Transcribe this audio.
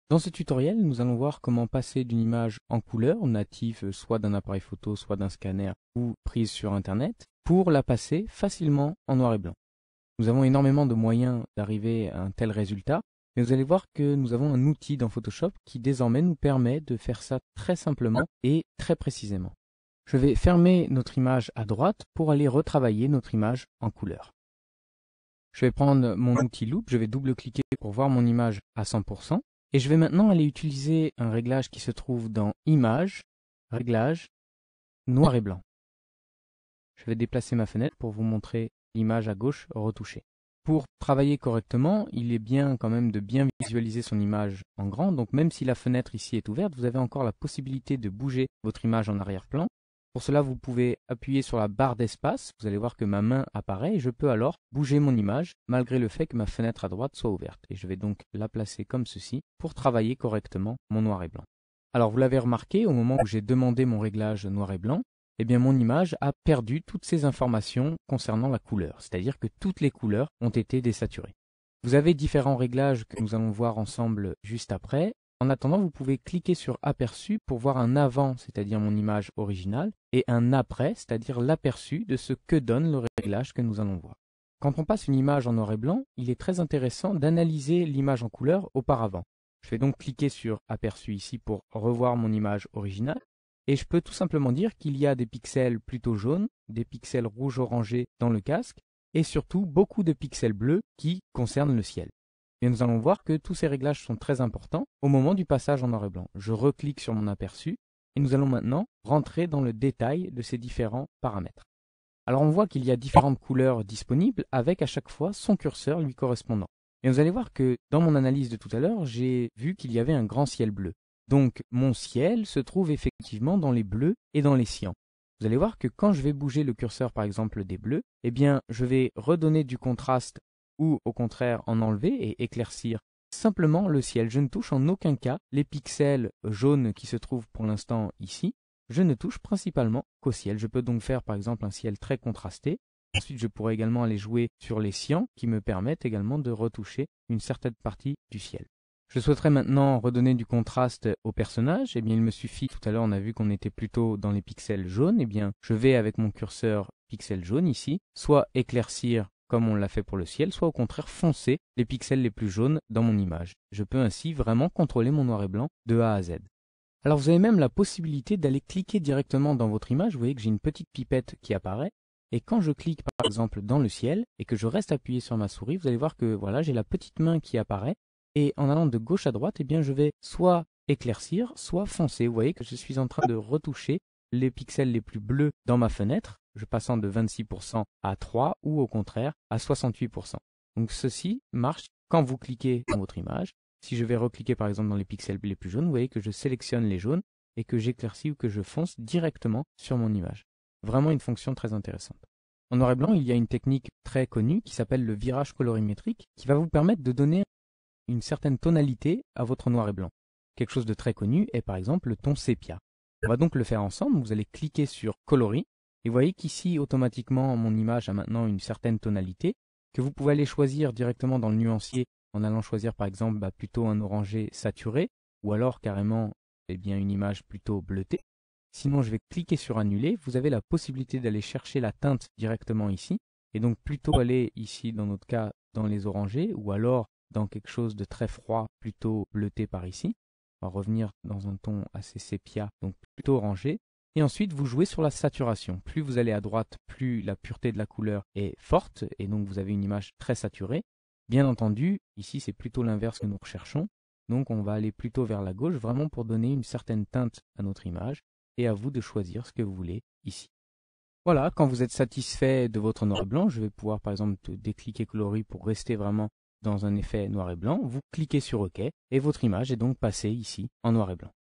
Dans ce tutoriel, nous allons voir comment passer d'une image en couleur, native soit d'un appareil photo, soit d'un scanner ou prise sur Internet, pour la passer facilement en noir et blanc. Nous avons énormément de moyens d'arriver à un tel résultat, mais vous allez voir que nous avons un outil dans Photoshop qui désormais nous permet de faire ça très simplement et très précisément. Je vais fermer notre image à droite pour aller retravailler notre image en couleur. Je vais prendre mon outil Loupe, je vais double-cliquer pour voir mon image à 100%. Et je vais maintenant aller utiliser un réglage qui se trouve dans Images, Réglages, Noir et Blanc. Je vais déplacer ma fenêtre pour vous montrer l'image à gauche retouchée. Pour travailler correctement, il est bien quand même de bien visualiser son image en grand. Donc même si la fenêtre ici est ouverte, vous avez encore la possibilité de bouger votre image en arrière-plan. Pour cela, vous pouvez appuyer sur la barre d'espace. Vous allez voir que ma main apparaît et je peux alors bouger mon image malgré le fait que ma fenêtre à droite soit ouverte. Et je vais donc la placer comme ceci pour travailler correctement mon noir et blanc. Alors vous l'avez remarqué, au moment où j'ai demandé mon réglage noir et blanc, eh bien mon image a perdu toutes ces informations concernant la couleur. C'est-à-dire que toutes les couleurs ont été désaturées. Vous avez différents réglages que nous allons voir ensemble juste après. En attendant, vous pouvez cliquer sur Aperçu pour voir un avant, c'est-à-dire mon image originale, et un après, c'est-à-dire l'aperçu de ce que donne le réglage que nous allons voir. Quand on passe une image en noir et blanc, il est très intéressant d'analyser l'image en couleur auparavant. Je vais donc cliquer sur Aperçu ici pour revoir mon image originale, et je peux tout simplement dire qu'il y a des pixels plutôt jaunes, des pixels rouge-orangé dans le casque, et surtout beaucoup de pixels bleus qui concernent le ciel. Et nous allons voir que tous ces réglages sont très importants au moment du passage en noir et blanc. Je reclique sur mon aperçu et nous allons maintenant rentrer dans le détail de ces différents paramètres. Alors on voit qu'il y a différentes couleurs disponibles avec à chaque fois son curseur lui correspondant. Et vous allez voir que dans mon analyse de tout à l'heure, j'ai vu qu'il y avait un grand ciel bleu. Donc mon ciel se trouve effectivement dans les bleus et dans les cyans. Vous allez voir que quand je vais bouger le curseur par exemple des bleus, eh bien je vais redonner du contraste ou au contraire en enlever et éclaircir simplement le ciel. Je ne touche en aucun cas les pixels jaunes qui se trouvent pour l'instant ici. Je ne touche principalement qu'au ciel. Je peux donc faire par exemple un ciel très contrasté. Ensuite, je pourrais également aller jouer sur les cyans qui me permettent également de retoucher une certaine partie du ciel. Je souhaiterais maintenant redonner du contraste au personnage. Eh bien, il me suffit, tout à l'heure on a vu qu'on était plutôt dans les pixels jaunes. Eh bien, je vais avec mon curseur pixel jaune ici, soit éclaircir comme on l'a fait pour le ciel, soit au contraire foncer les pixels les plus jaunes dans mon image. Je peux ainsi vraiment contrôler mon noir et blanc de A à Z. Alors vous avez même la possibilité d'aller cliquer directement dans votre image. Vous voyez que j'ai une petite pipette qui apparaît. Et quand je clique par exemple dans le ciel et que je reste appuyé sur ma souris, vous allez voir que voilà, j'ai la petite main qui apparaît. Et en allant de gauche à droite, eh bien, je vais soit éclaircir, soit foncer. Vous voyez que je suis en train de retoucher les pixels les plus bleus dans ma fenêtre, je passant de 26% à 3 ou au contraire à 68%. Donc ceci marche quand vous cliquez dans votre image. Si je vais recliquer par exemple dans les pixels les plus jaunes, vous voyez que je sélectionne les jaunes et que j'éclaircis ou que je fonce directement sur mon image. Vraiment une fonction très intéressante. En noir et blanc, il y a une technique très connue qui s'appelle le virage colorimétrique qui va vous permettre de donner une certaine tonalité à votre noir et blanc. Quelque chose de très connu est par exemple le ton sépia. On va donc le faire ensemble. Vous allez cliquer sur Coloris et vous voyez qu'ici automatiquement mon image a maintenant une certaine tonalité que vous pouvez aller choisir directement dans le nuancier en allant choisir par exemple plutôt un orangé saturé ou alors carrément une image plutôt bleutée. Sinon je vais cliquer sur Annuler. Vous avez la possibilité d'aller chercher la teinte directement ici et donc plutôt aller ici dans notre cas dans les orangés ou alors dans quelque chose de très froid plutôt bleuté par ici. On va revenir dans un ton assez sépia, donc plutôt orangé. Et ensuite, vous jouez sur la saturation. Plus vous allez à droite, plus la pureté de la couleur est forte, et donc vous avez une image très saturée. Bien entendu, ici c'est plutôt l'inverse que nous recherchons. Donc on va aller plutôt vers la gauche, vraiment pour donner une certaine teinte à notre image, et à vous de choisir ce que vous voulez ici. Voilà, quand vous êtes satisfait de votre noir et blanc, je vais pouvoir par exemple décliquer coloris pour rester vraiment dans un effet noir et blanc, vous cliquez sur OK et votre image est donc passée ici en noir et blanc.